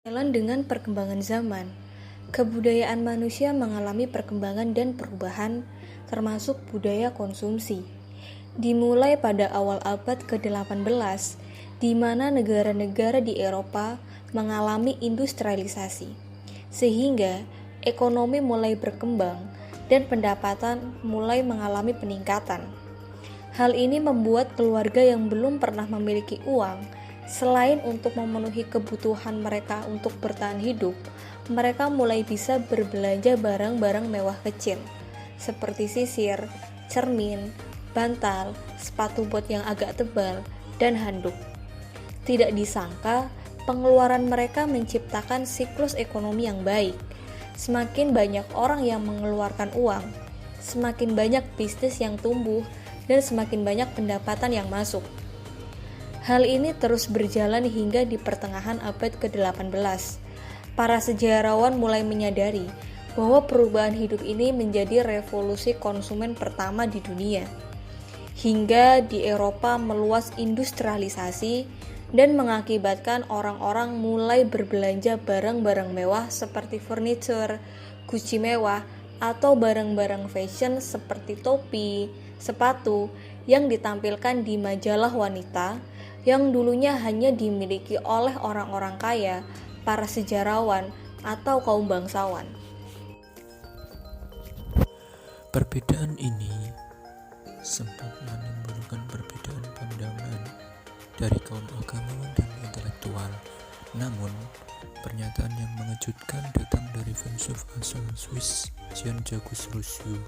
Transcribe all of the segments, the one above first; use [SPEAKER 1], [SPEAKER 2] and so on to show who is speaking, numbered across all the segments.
[SPEAKER 1] Jalan dengan perkembangan zaman, kebudayaan manusia mengalami perkembangan dan perubahan, termasuk budaya konsumsi. Dimulai pada awal abad ke-18, di mana negara-negara di Eropa mengalami industrialisasi, sehingga ekonomi mulai berkembang dan pendapatan mulai mengalami peningkatan. Hal ini membuat keluarga yang belum pernah memiliki uang, selain untuk memenuhi kebutuhan mereka untuk bertahan hidup, mereka mulai bisa berbelanja barang-barang mewah kecil, seperti sisir, cermin, bantal, sepatu bot yang agak tebal, dan handuk. Tidak disangka, pengeluaran mereka menciptakan siklus ekonomi yang baik. Semakin banyak orang yang mengeluarkan uang, semakin banyak bisnis yang tumbuh, dan semakin banyak pendapatan yang masuk. Hal ini terus berjalan hingga di pertengahan abad ke-18. Para sejarawan mulai menyadari bahwa perubahan hidup ini menjadi revolusi konsumen pertama di dunia. Hingga di Eropa meluas industrialisasi dan mengakibatkan orang-orang mulai berbelanja barang-barang mewah seperti furniture, Gucci mewah, atau barang-barang fashion seperti topi, sepatu yang ditampilkan di majalah wanita yang dulunya hanya dimiliki oleh orang-orang kaya, para sejarawan, atau kaum bangsawan.
[SPEAKER 2] Perbedaan ini sempat menimbulkan perbedaan pandangan dari kaum agamawan dan intelektual. Namun, pernyataan yang mengejutkan datang dari filsuf asal Swiss Jean-Jacques Rousseau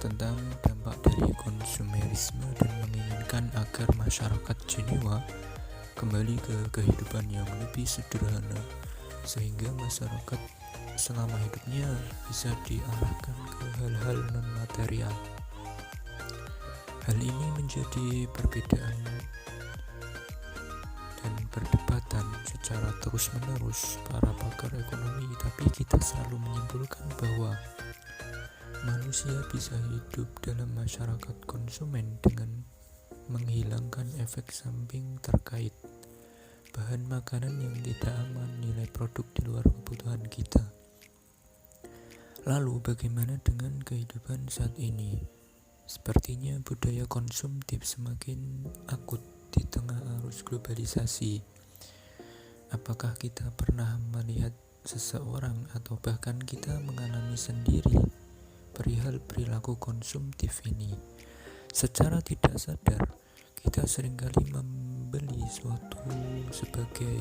[SPEAKER 2] tentang dampak dari konsumerisme dan menginginkan agar masyarakat Jenewa kembali ke kehidupan yang lebih sederhana, sehingga masyarakat selama hidupnya bisa diarahkan ke hal-hal non-material. Hal ini menjadi perbedaan dan perdebatan secara terus-menerus para pakar ekonomi, tapi kita selalu menyimpulkan bahwa manusia bisa hidup dalam masyarakat konsumen dengan menghilangkan efek samping terkait bahan makanan yang tidak aman, nilai produk di luar kebutuhan kita. Lalu bagaimana dengan kehidupan saat ini? Sepertinya budaya konsumtif semakin akut di tengah arus globalisasi. Apakah kita pernah melihat seseorang atau bahkan kita mengalami sendiri perihal perilaku konsumtif ini? Secara tidak sadar, kita seringkali membeli suatu sebagai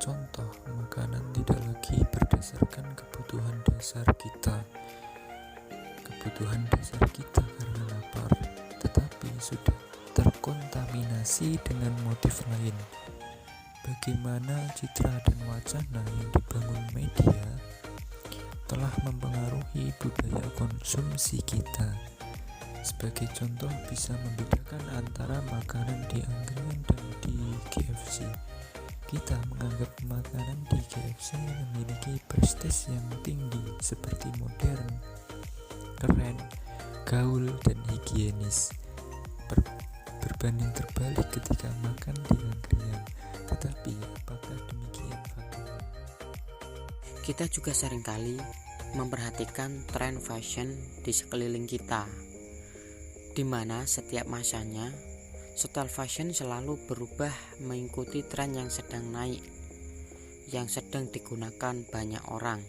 [SPEAKER 2] contoh makanan tidak lagi berdasarkan kebutuhan dasar kita karena lapar, tetapi sudah terkontaminasi dengan motif lain. Bagaimana citra dan wacana yang dibangun media telah mempengaruhi budaya konsumsi kita. Sebagai contoh, bisa membedakan antara makanan di angkringan dan di KFC. Kita menganggap makanan di KFC memiliki prestis yang tinggi seperti modern, keren, gaul, dan higienis. Berbanding terbalik ketika makan di angkringan. Tetapi apakah demikian faktanya?
[SPEAKER 3] Kita juga seringkali memperhatikan tren fashion di sekeliling kita, di mana setiap masanya style fashion selalu berubah mengikuti tren yang sedang naik, yang sedang digunakan banyak orang.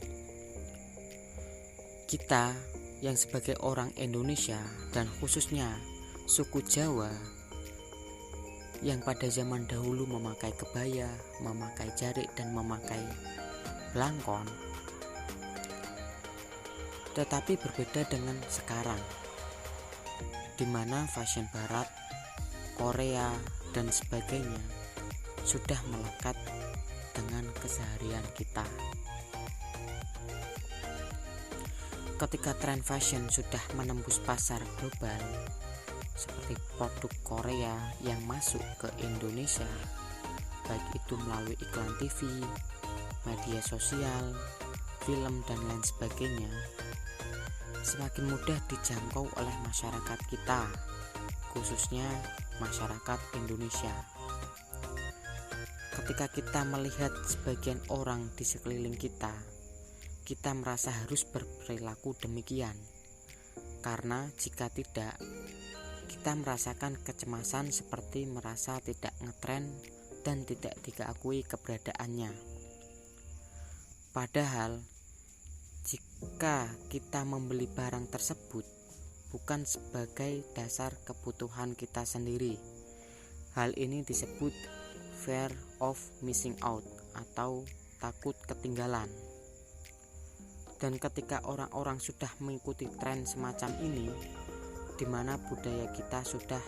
[SPEAKER 3] Kita yang sebagai orang Indonesia dan khususnya suku Jawa yang pada zaman dahulu memakai kebaya, memakai jarik, dan memakai belangkon, tetapi berbeda dengan sekarang, di mana fashion barat, Korea, dan sebagainya sudah melekat dengan keseharian kita. Ketika tren fashion sudah menembus pasar global, seperti produk Korea yang masuk ke Indonesia, baik itu melalui iklan TV, media sosial, film, dan lain sebagainya, semakin mudah dijangkau oleh masyarakat kita, khususnya masyarakat Indonesia. ketika kita melihat sebagian orang di sekeliling kita merasa harus berperilaku demikian. Karena jika tidak, kita merasakan kecemasan seperti merasa tidak ngetren dan tidak diakui keberadaannya. Padahal, jika kita membeli barang tersebut bukan sebagai dasar kebutuhan kita sendiri, hal ini disebut fear of missing out atau takut ketinggalan. Dan ketika orang-orang sudah mengikuti tren semacam ini, di mana budaya kita sudah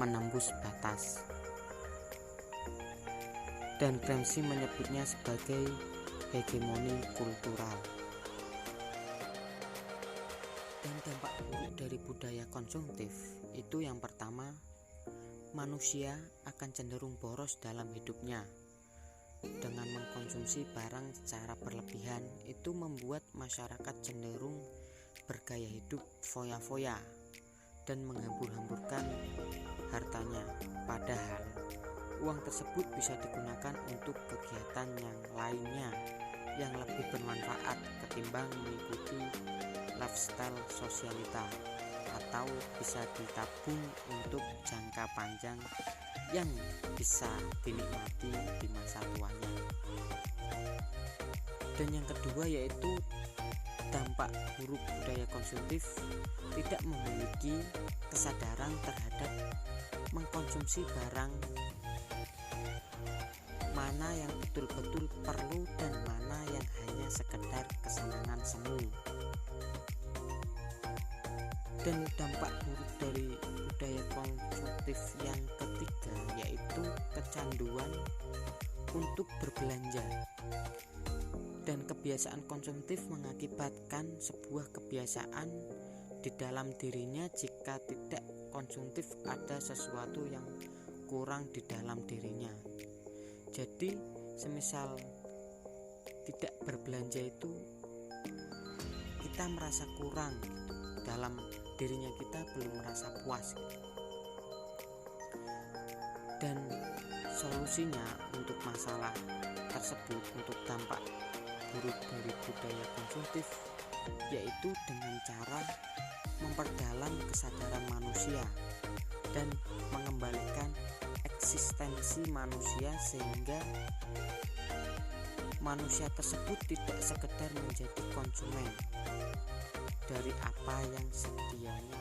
[SPEAKER 3] menembus batas. Dan Gramsci menyebutnya sebagai hegemoni kultural. Dan dampak buruk dari budaya konsumtif itu yang pertama, manusia akan cenderung boros dalam hidupnya. Dengan mengkonsumsi barang secara berlebihan, itu membuat masyarakat cenderung bergaya hidup foya-foya dan menghambur-hamburkan hartanya. Padahal uang tersebut bisa digunakan untuk kegiatan yang lainnya yang lebih bermanfaat ketimbang mengikuti lifestyle sosialita, atau bisa ditabung untuk jangka panjang yang bisa dinikmati di masa tuanya. Dan yang kedua yaitu dampak buruk budaya konsumtif tidak memiliki kesadaran terhadap mengkonsumsi barang mana yang betul-betul perlu dan mana yang hanya sekedar kesenangan semu. Dan dampak buruk dari budaya konsumtif yang ketiga yaitu kecanduan untuk berbelanja. Dan kebiasaan konsumtif mengakibatkan sebuah kebiasaan di dalam dirinya. Jika tidak konsumtif, ada sesuatu yang kurang di dalam dirinya. Jadi semisal tidak berbelanja itu kita merasa kurang dalam dirinya, kita belum merasa puas. Dan solusinya untuk masalah tersebut, untuk dampak buruk dari budaya konsumtif, yaitu dengan cara memperdalam kesadaran manusia dan mengembalikan eksistensi manusia, sehingga manusia tersebut tidak sekedar menjadi konsumen dari apa yang sedianya